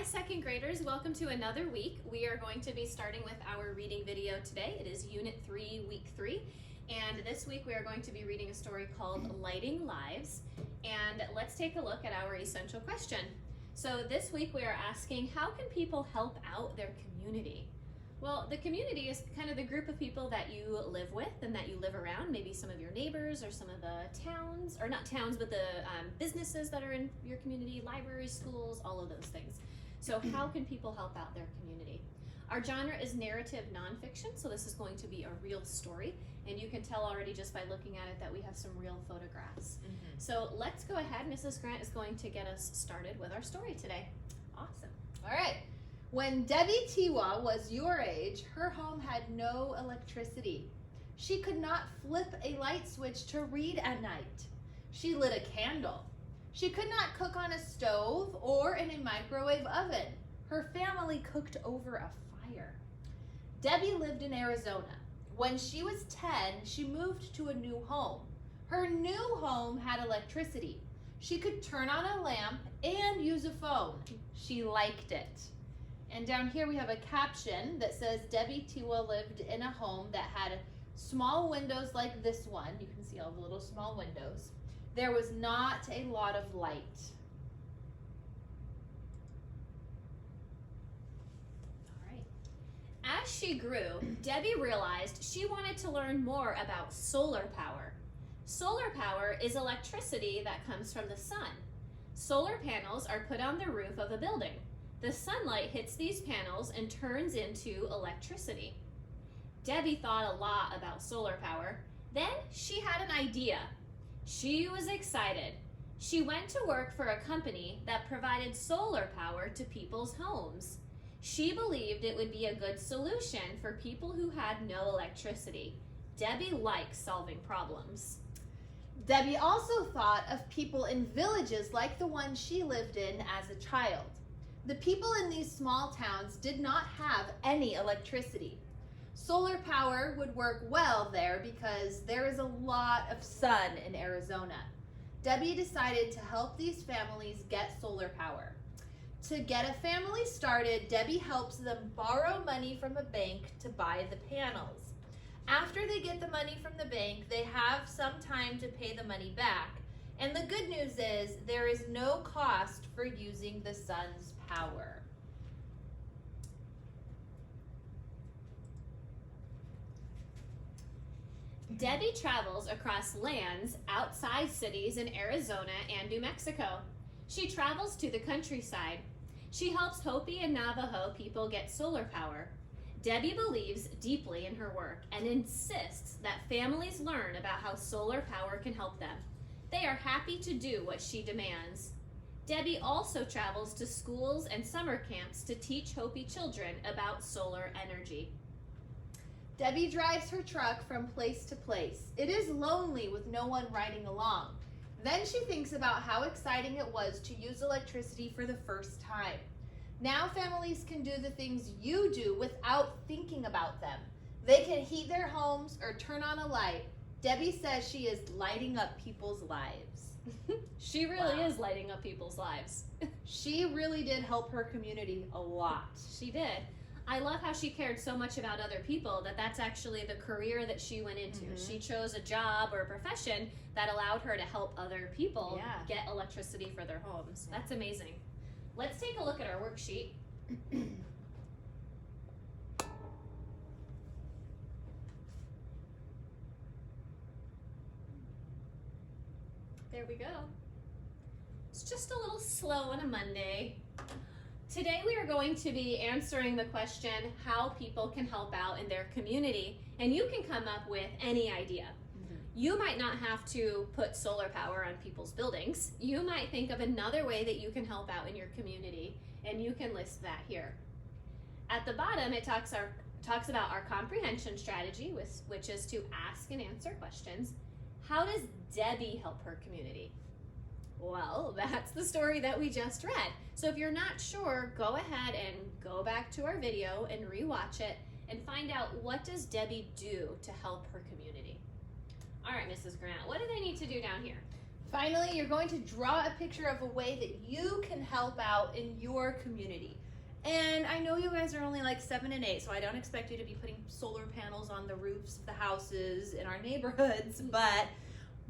Hi second graders, welcome to another week. We are going to be starting with our reading video today. It is Unit 3, Week 3, and this week we are going to be reading a story called Lighting Lives. And let's take a look at our essential question. So this week we are asking, how can people help out their community? Well, the community is kind of the group of people that you live with and that you live around, maybe some of your neighbors or some of the towns, or not towns, but the businesses that are in your community, libraries, schools, all of those things. So how can people help out their community? Our genre is narrative nonfiction, so this is going to be a real story, and you can tell already just by looking at it that we have some real photographs. So let's go ahead. Mrs. Grant is going to get us started with our story today. Awesome. All right. When Debbie Tiwa was your age, her home had no electricity. She could not flip a light switch to read at night. She lit a candle. She could not cook on a stove or in a microwave oven. Her family cooked over a fire. Debbie lived in Arizona. When she was 10, she moved to a new home. Her new home had electricity. She could turn on a lamp and use a phone. She liked it. And down here we have a caption that says Debbie Tiwa lived in a home that had small windows like this one. You can see all the little small windows. There was not a lot of light. All right. As she grew, Debbie realized she wanted to learn more about solar power. Solar power is electricity that comes from the sun. Solar panels are put on the roof of a building. The sunlight hits these panels and turns into electricity. Debbie thought a lot about solar power. Then she had an idea. She was excited. She went to work for a company that provided solar power to people's homes. She believed it would be a good solution for people who had no electricity. Debbie likes solving problems. Debbie also thought of people in villages like the one she lived in as a child. The people in these small towns did not have any electricity. Solar power would work well there because there is a lot of sun in Arizona. Debbie decided to help these families get solar power. To get a family started, Debbie helps them borrow money from a bank to buy the panels. After they get the money from the bank, they have some time to pay the money back. And the good news is there is no cost for using the sun's power. Debbie travels across lands outside cities in Arizona and New Mexico. She travels to the countryside. She helps Hopi and Navajo people get solar power. Debbie believes deeply in her work and insists that families learn about how solar power can help them. They are happy to do what she demands. Debbie also travels to schools and summer camps to teach Hopi children about solar energy. Debbie drives her truck from place to place. It is lonely with no one riding along. Then she thinks about how exciting it was to use electricity for the first time. Now families can do the things you do without thinking about them. They can heat their homes or turn on a light. Debbie says she is lighting up people's lives. She really is lighting up people's lives. She really did help her community a lot. She did. I love how she cared so much about other people that that's actually the career that she went into. She chose a job or a profession that allowed her to help other people get electricity for their homes. That's amazing. Let's take a look at our worksheet. There we go. It's just a little slow on a Monday. Today we are going to be answering the question, how people can help out in their community, and you can come up with any idea. You might not have to put solar power on people's buildings. You might think of another way that you can help out in your community, and you can list that here. At the bottom, it talks about our comprehension strategy, which is to ask and answer questions. How does Debbie help her community? Well, that's the story that we just read. So if you're not sure, go ahead and go back to our video and rewatch it and find out, what does Debbie do to help her community? All right, Mrs. Grant, what do they need to do down here? Finally, you're going to draw a picture of a way that you can help out in your community. And I know you guys are only like 7 and 8, so I don't expect you to be putting solar panels on the roofs of the houses in our neighborhoods, but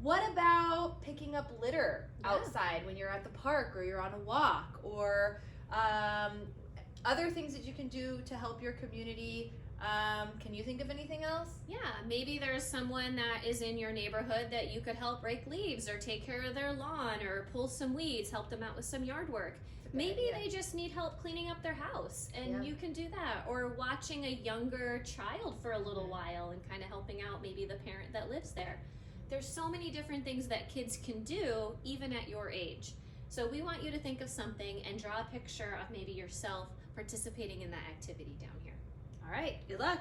what about picking up litter outside when you're at the park or you're on a walk, or other things that you can do to help your community? Can you think of anything else? Yeah, maybe there's someone that is in your neighborhood that you could help rake leaves or take care of their lawn or pull some weeds, help them out with some yard work. Maybe they just need help cleaning up their house, and you can do that. Or watching a younger child for a little while and kind of helping out maybe the parent that lives there. There's so many different things that kids can do even at your age. So we want you to think of something and draw a picture of maybe yourself participating in that activity down here. All right, good luck.